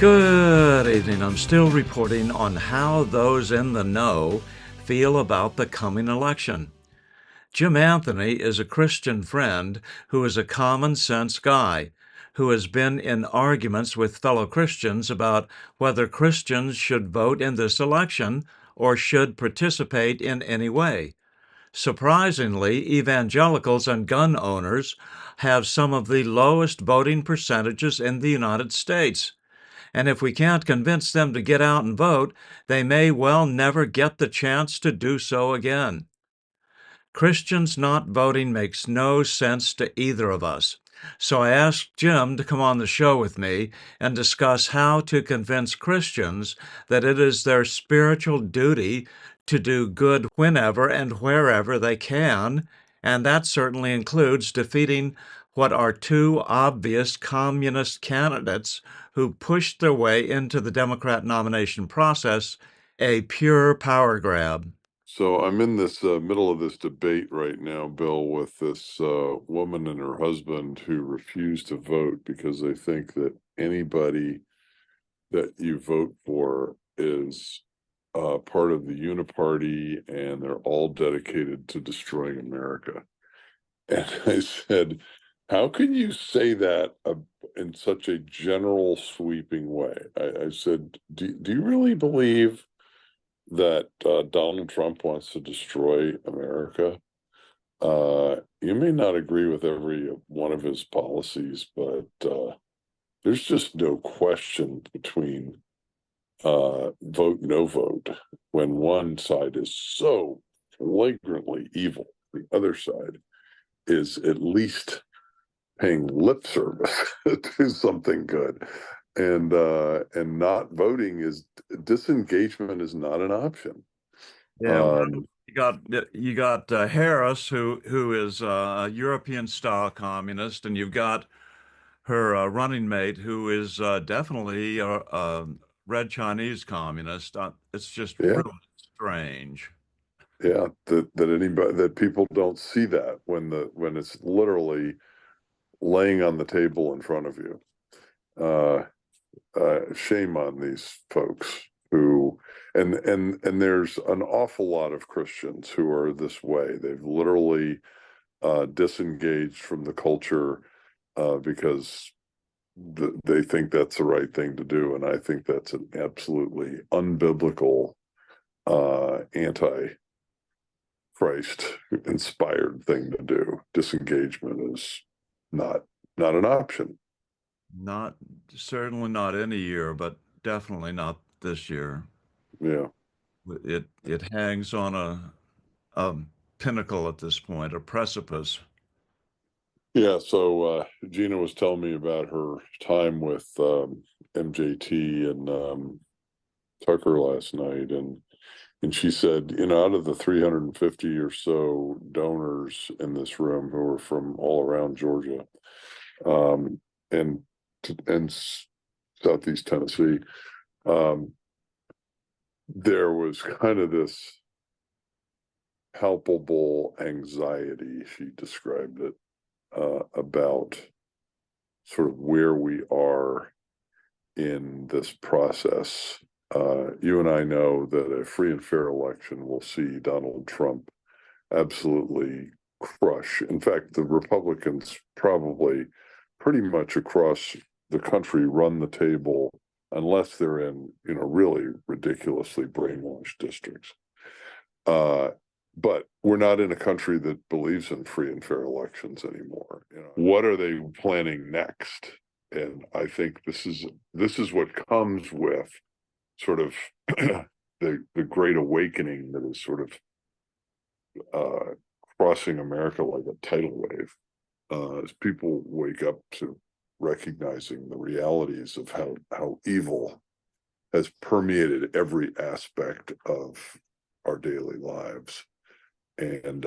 Good evening. I'm still reporting on how those in the know feel about the coming election. Jim Anthony is a Christian friend who is a common sense guy who has been in arguments with fellow Christians about whether Christians should vote in this election or should participate in any way. Surprisingly, evangelicals and gun owners have some of the lowest voting percentages in the United States. And if we can't convince them to get out and vote, they may well never get the chance to do so again. Christians not voting makes no sense to either of us. So I asked Jim to come on the show with me and discuss how to convince Christians that it is their spiritual duty to do good whenever and wherever they can, and that certainly includes defeating what are two obvious communist candidates who pushed their way into the Democrat nomination process, a pure power grab. So I'm in this middle of this debate right now, Bill, with this woman and her husband who refuse to vote because they think that anybody that you vote for is part of the uniparty and they're all dedicated to destroying America. And I said, how can you say that in such a general, sweeping way? I said, do you really believe that Donald Trump wants to destroy America? You may not agree with every one of his policies, but there's just no question between vote, no vote, when one side is so flagrantly evil, the other side is at least paying lip service to something good. And not voting is disengagement is not an option. Yeah, well, you got Harris, who is a European style communist, and you've got her running mate, who is definitely a red Chinese communist. It's just Yeah, really strange. yeah. That people don't see that when it's literally laying on the table in front of you. Uh, Shame on these folks who and there's an awful lot of Christians who are this way. They've literally disengaged from the culture because they think that's the right thing to do, and I think that's an absolutely unbiblical, anti-Christ inspired thing to do. Disengagement is not an option. Not certainly not any year, but definitely not this year. Yeah. It hangs on a pinnacle at this point, a precipice. Yeah, so Gina was telling me about her time with MJT and Tucker last night, and she said, out of the 350 or so donors in this room who are from all around Georgia, um, and and Southeast Tennessee, um, there was kind of this palpable anxiety, she described it, about sort of where we are in this process. You and I know that a free and fair election will see Donald Trump absolutely crush. In fact, the Republicans probably pretty much across the country run the table unless they're in, really ridiculously brainwashed districts. But we're not in a country that believes in free and fair elections anymore. What are they planning next? And I think this is what comes with sort of the great awakening that is sort of crossing America like a tidal wave, as people wake up to recognizing the realities of how evil has permeated every aspect of our daily lives, and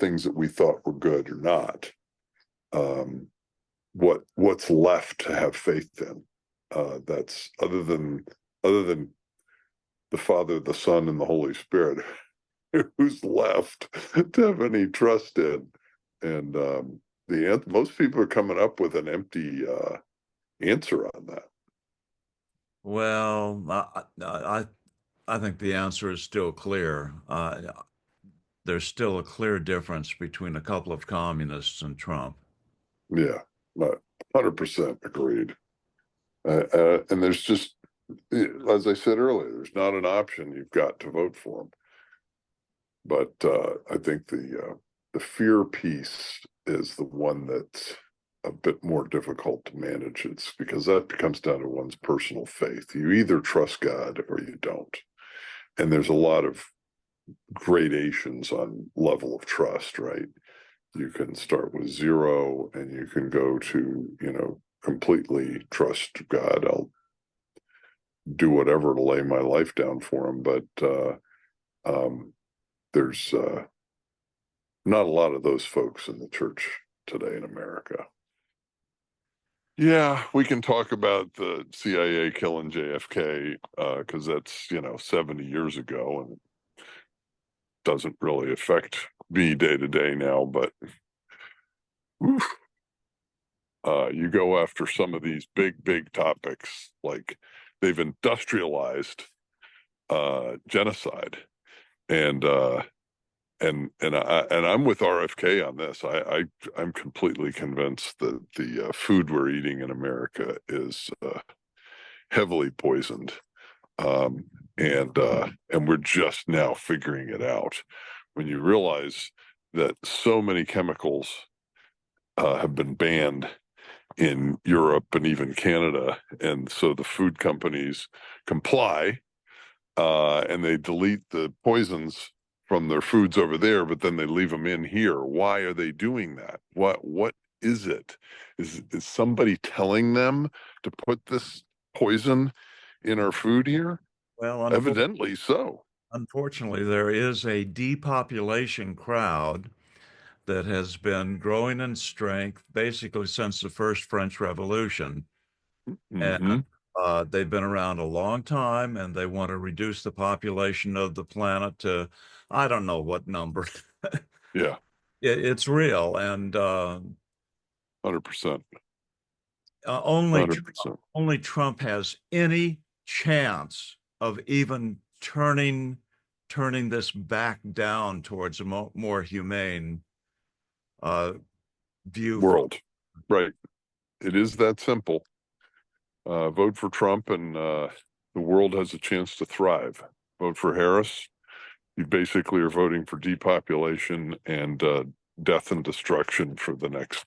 things that we thought were good or not. What's left to have faith in? That's other than the Father, the Son, and the Holy Spirit. Who's left to have any trust in? And most people are coming up with an empty answer on that. Well, I think the answer is still clear. There's still a clear difference between a couple of communists and Trump. Yeah, 100% agreed. And there's just, as I said earlier, there's not an option. You've got to vote for him. But I think the fear piece is the one that's a bit more difficult to manage. It's because that comes down to one's personal faith. You either trust God or you don't. And there's a lot of gradations on level of trust, right? You can start with 0 and you can go to, completely trust God. I'll do whatever to lay my life down for him. But there's not a lot of those folks in the church today in America. Yeah, we can talk about the CIA killing JFK because that's 70 years ago, and it doesn't really affect me day to day now. But oof, you go after some of these big topics, like they've industrialized genocide, and I'm with RFK on this. I'm completely convinced that the food we're eating in America is heavily poisoned, um, and we're just now figuring it out. When you realize that so many chemicals have been banned in Europe and even Canada, and so the food companies comply and they delete the poisons from their foods over there, but then they leave them in here. Why are they doing that? What is it? Is somebody telling them to put this poison in our food here? Well, Evidently so. unfortunately, there is a depopulation crowd that has been growing in strength basically since the first French Revolution. And Hmm. they've been around a long time and they want to reduce the population of the planet to, I don't know what number. Yeah, It's real. And 100%. only, 100%. only Trump has any chance of even turning this back down towards a more humane uh, view for. World. Right. It is that simple. Vote for Trump and the world has a chance to thrive. Vote for Harris. You basically are voting for depopulation and death and destruction for the next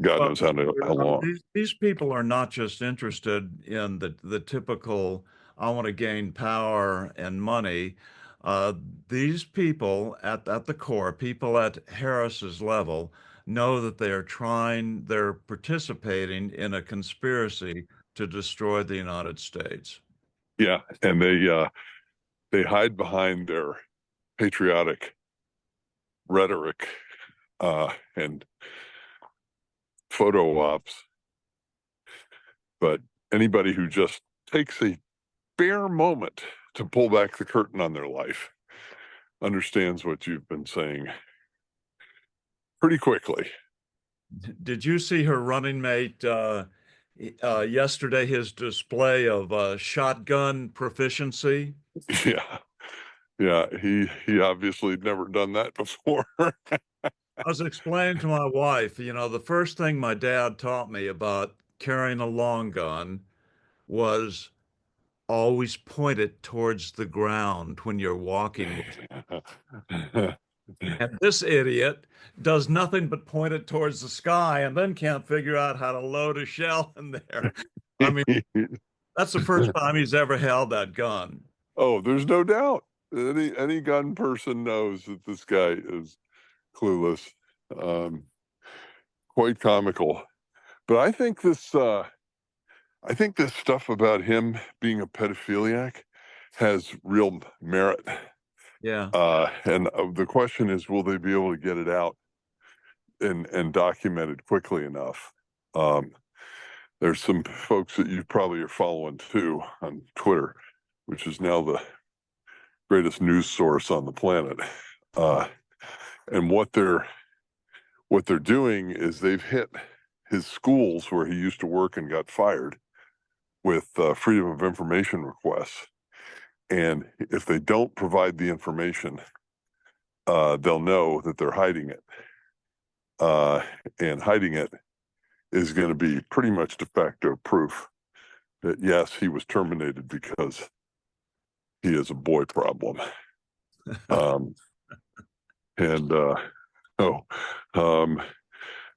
God Well, knows how long. these people are not just interested in the typical, I want to gain power and money. Uh, these people at the core, people at Harris's level, know that they're participating in a conspiracy to destroy the United States. Yeah, and they hide behind their patriotic rhetoric and photo ops. But anybody who just takes a bare moment to pull back the curtain on their life understands what you've been saying pretty quickly. Did you see her running mate yesterday, his display of shotgun proficiency? Yeah, yeah. He obviously had never done that before. I was explaining to my wife, the first thing my dad taught me about carrying a long gun was always point it towards the ground when you're walking. And this idiot does nothing but point it towards the sky and then can't figure out how to load a shell in there. I mean, that's the first time he's ever held that gun. Oh, there's no doubt. Any gun person knows that this guy is clueless. Um, Quite comical. But I think this stuff about him being a pedophiliac has real merit. Yeah. And the question is, will they be able to get it out and document it quickly enough? Um, there's some folks that you probably are following too on Twitter, which is now the greatest news source on the planet. Uh, and what they're doing is they've hit his schools where he used to work and got fired with freedom of information requests. And if they don't provide the information, they'll know that they're hiding it. And hiding it is going to be pretty much de facto proof that, yes, he was terminated because he is a boy problem. And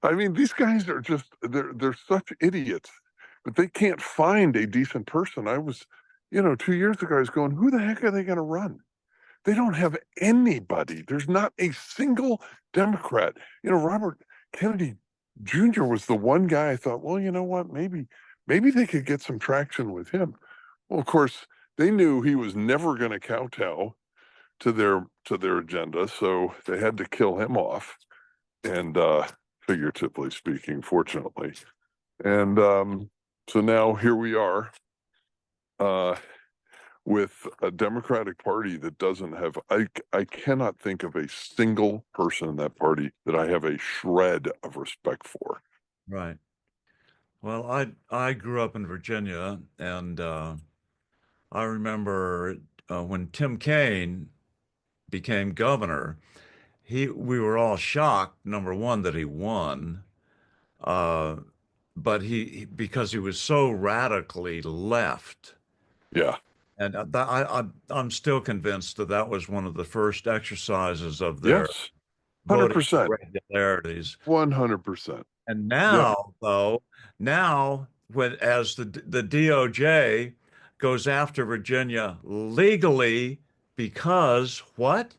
I mean, these guys are just, they're such idiots, but they can't find a decent person. I was, 2 years ago, I was going, who the heck are they going to run? They don't have anybody. There's not a single Democrat. Robert Kennedy Jr. was the one guy I thought, well, you know what, maybe they could get some traction with him. Well, of course, they knew he was never going to kowtow to their agenda, so they had to kill him off, and figuratively speaking, fortunately. And so now here we are with a Democratic Party that doesn't have, I cannot think of a single person in that party that I have a shred of respect for. Right. Well, I grew up in Virginia, and I remember when Tim Kaine became governor, we were all shocked, number one, that he won, uh, but because he was so radically left. Yeah. And I'm still convinced that that was one of the first exercises of their Yes. voting 100%. irregularities. 100%. And Yep. now, though, as the DOJ goes after Virginia legally because what?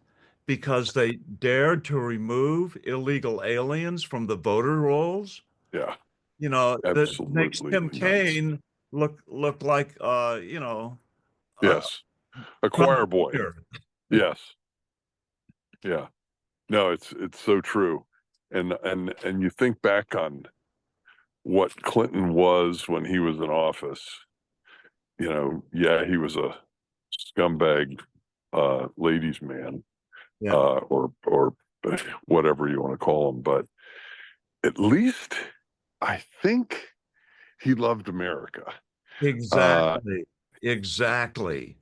Because they dared to remove illegal aliens from the voter rolls. Yeah. That makes Absolutely Tim nuts. Kaine look like a Yes. A choir Trump boy. leader. Yes. Yeah. No, it's so true. And you think back on what Clinton was when he was in office. Yeah, he was a scumbag ladies man, Yeah, or whatever you want to call him, but at least I think he loved America. exactly. Exactly.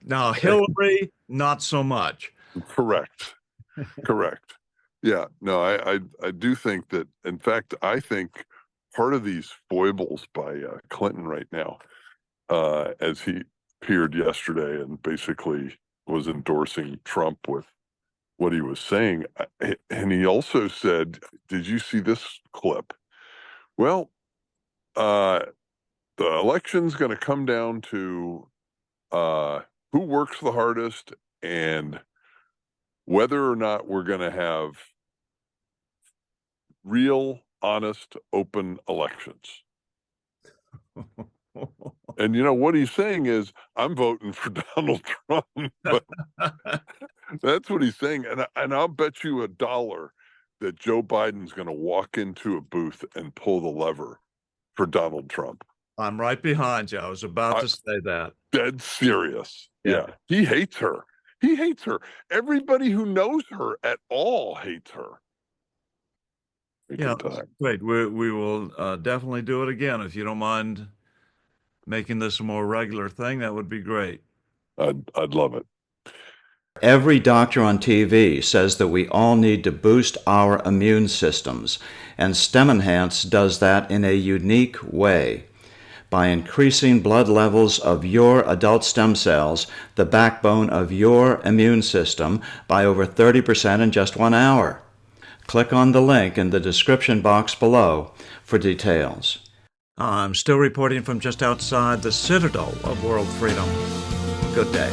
Now, Hillary, not so much. Correct. Correct. Yeah, no, I do think that, in fact, I think part of these foibles by Clinton right now, as he appeared yesterday and basically was endorsing Trump with what he was saying, and he also said, "Did you see this clip?" Well, uh, the election's going to come down to who works the hardest and whether or not we're going to have real, honest, open elections. And what he's saying is, I'm voting for Donald Trump, but that's what he's saying. And I'll bet you $1 that Joe Biden's going to walk into a booth and pull the lever for Donald Trump. I'm right behind you. I was about I, to say that. dead serious. Yeah. Yeah. He hates her. He hates her. Everybody who knows her at all hates her. Yeah, great. We will definitely do it again. If you don't mind making this a more regular thing, that would be great. I'd love it. Every doctor on TV says that we all need to boost our immune systems, and STEM Enhance does that in a unique way. By increasing blood levels of your adult stem cells, the backbone of your immune system, by over 30% in just 1 hour. Click on the link in the description box below for details. I'm still reporting from just outside the citadel of world freedom. Good day.